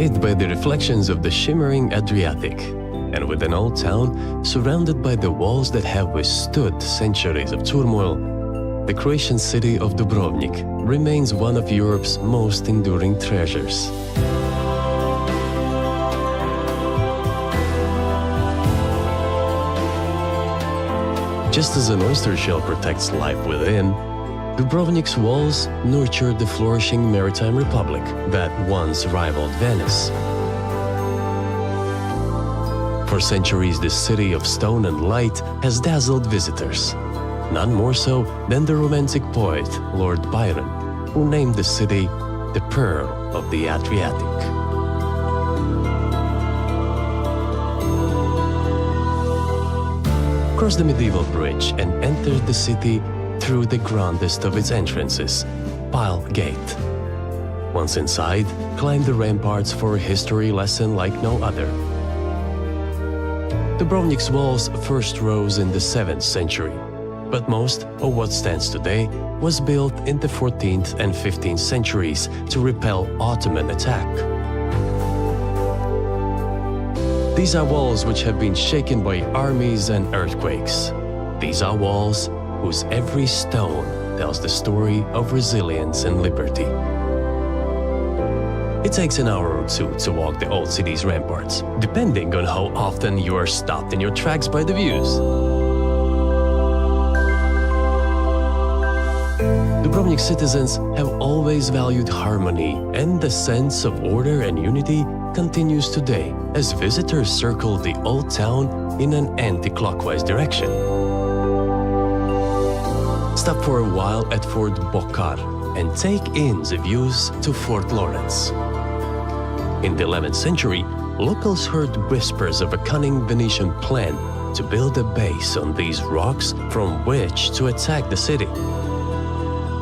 bathed by the reflections of the shimmering Adriatic, and with an old town surrounded by the walls that have withstood centuries of turmoil, the Croatian city of Dubrovnik remains one of Europe's most enduring treasures. Just as an oyster shell protects life within, Dubrovnik's walls nurtured the flourishing maritime republic that once rivaled Venice. For centuries, this city of stone and light has dazzled visitors, none more so than the romantic poet Lord Byron, who named the city the Pearl of the Adriatic. Cross the medieval bridge and enter the city through the grandest of its entrances, Pile Gate. Once inside, climb the ramparts for a history lesson like no other. Dubrovnik's walls first rose in the 7th century, but most of what stands today was built in the 14th and 15th centuries to repel Ottoman attack. These are walls which have been shaken by armies and earthquakes. These are walls whose every stone tells the story of resilience and liberty. It takes an hour or two to walk the old city's ramparts, depending on how often you are stopped in your tracks by the views. Dubrovnik citizens have always valued harmony, and the sense of order and unity continues today as visitors circle the old town in an anti-clockwise direction. Stop for a while at Fort Bokar and take in the views to Fort Lawrence. In the 11th century, locals heard whispers of a cunning Venetian plan to build a base on these rocks from which to attack the city.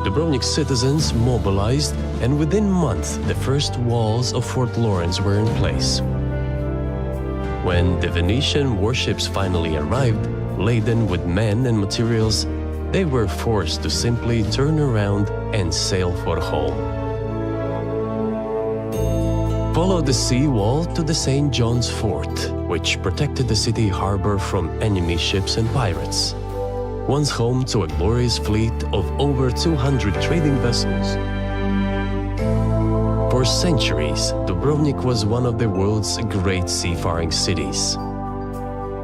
Dubrovnik citizens mobilized, and within months the first walls of Fort Lawrence were in place. When the Venetian warships finally arrived, laden with men and materials, they were forced to simply turn around and sail for home. Follow the sea wall to the St. John's Fort, which protected the city harbor from enemy ships and pirates. Once home to a glorious fleet of over 200 trading vessels. For centuries, Dubrovnik was one of the world's great seafaring cities.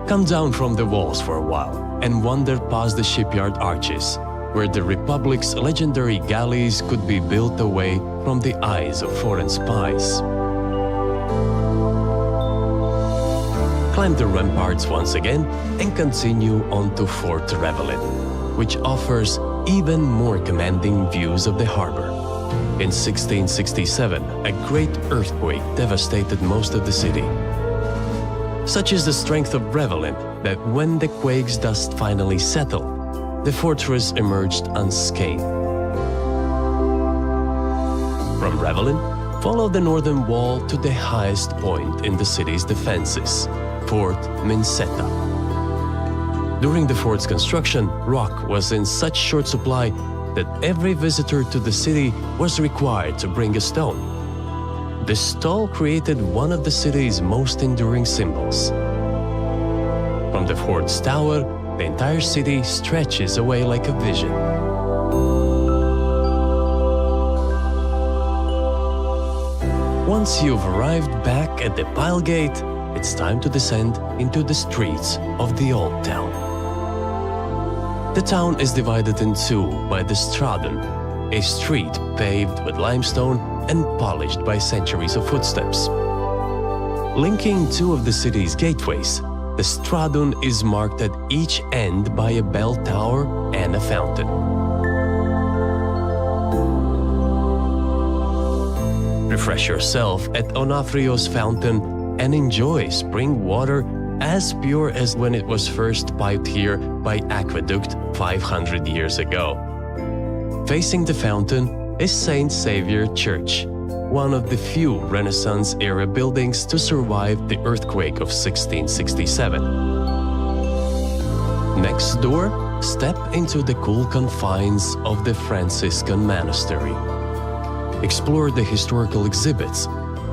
Come down from the walls for a while and wander past the shipyard arches, where the Republic's legendary galleys could be built away from the eyes of foreign spies. Climb the ramparts once again and continue on to Fort Revelin, which offers even more commanding views of the harbor. In 1667, a great earthquake devastated most of the city. Such is the strength of Revelin that when the quake's dust finally settled, the fortress emerged unscathed. From Revelin, follow the northern wall to the highest point in the city's defenses, Fort Minseta. During the fort's construction, rock was in such short supply that every visitor to the city was required to bring a stone. This stall created one of the city's most enduring symbols. From the fort's tower, the entire city stretches away like a vision. Once you've arrived back at the Pile Gate, it's time to descend into the streets of the old town. The town is divided in two by the Stradun, a street paved with limestone and polished by centuries of footsteps. Linking two of the city's gateways, the Stradun is marked at each end by a bell tower and a fountain. Refresh yourself at Onofrio's fountain and enjoy spring water as pure as when it was first piped here by aqueduct 500 years ago. Facing the fountain is Saint Saviour Church, one of the few Renaissance-era buildings to survive the earthquake of 1667. Next door, step into the cool confines of the Franciscan monastery. Explore the historical exhibits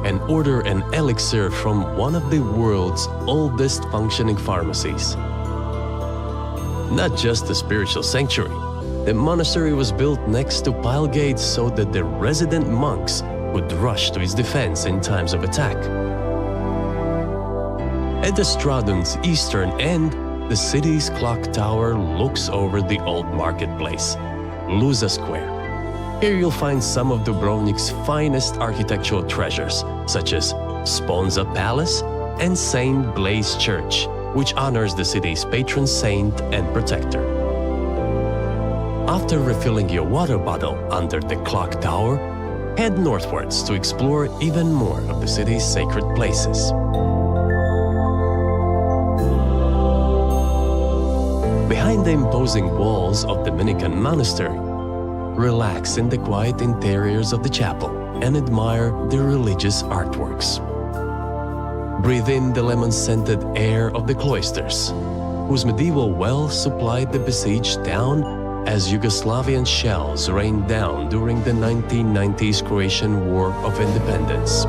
and order an elixir from one of the world's oldest functioning pharmacies. Not just a spiritual sanctuary, the monastery was built next to pile gates so that the resident monks would rush to its defense in times of attack. At the Stradun's eastern end, the city's clock tower looks over the old marketplace, Luza Square. Here you'll find some of Dubrovnik's finest architectural treasures, such as Sponza Palace and Saint Blaise Church, which honors the city's patron saint and protector. After refilling your water bottle under the clock tower, head northwards to explore even more of the city's sacred places. Behind the imposing walls of the Dominican monastery, relax in the quiet interiors of the chapel and admire the religious artworks. Breathe in the lemon-scented air of the cloisters, whose medieval wells supplied the besieged town as Yugoslavian shells rained down during the 1990s Croatian War of Independence.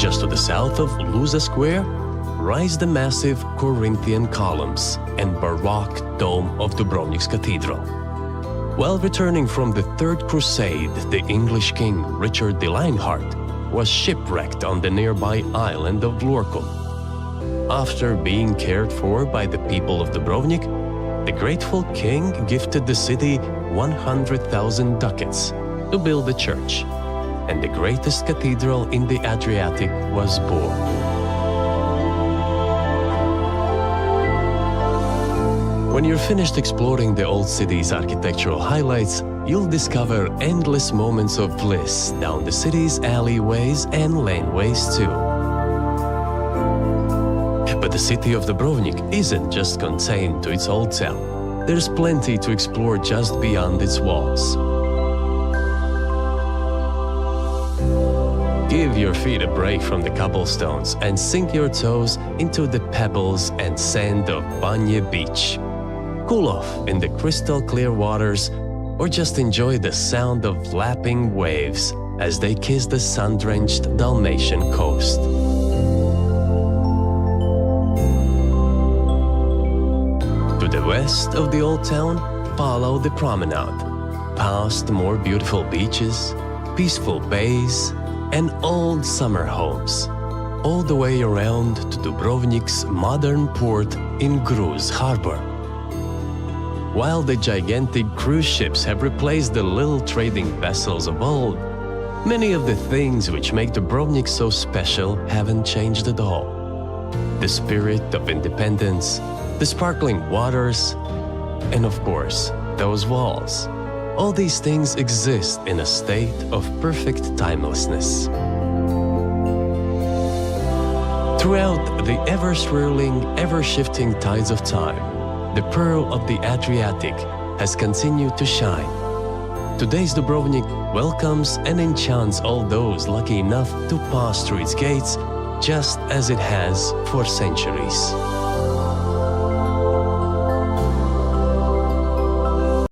Just to the south of Luza Square, rise the massive Corinthian columns and Baroque dome of Dubrovnik's cathedral. While returning from the Third Crusade, the English king Richard the Lionheart was shipwrecked on the nearby island of Lorkum. After being cared for by the people of Dubrovnik, the grateful king gifted the city 100,000 ducats to build a church, and the greatest cathedral in the Adriatic was born. When you're finished exploring the old city's architectural highlights, you'll discover endless moments of bliss down the city's alleyways and laneways too. But the city of Dubrovnik isn't just contained to its old town. There's plenty to explore just beyond its walls. Give your feet a break from the cobblestones and sink your toes into the pebbles and sand of Banje Beach. Cool off in the crystal clear waters, or just enjoy the sound of lapping waves as they kiss the sun-drenched Dalmatian coast. To the west of the old town, follow the promenade, past more beautiful beaches, peaceful bays, and old summer homes, all the way around to Dubrovnik's modern port in Gruz Harbor. While the gigantic cruise ships have replaced the little trading vessels of old, many of the things which make Dubrovnik so special haven't changed at all. The spirit of independence, the sparkling waters, and of course, those walls. All these things exist in a state of perfect timelessness. Throughout the ever-swirling, ever-shifting tides of time, the pearl of the Adriatic has continued to shine. Today's Dubrovnik welcomes and enchants all those lucky enough to pass through its gates, just as it has for centuries.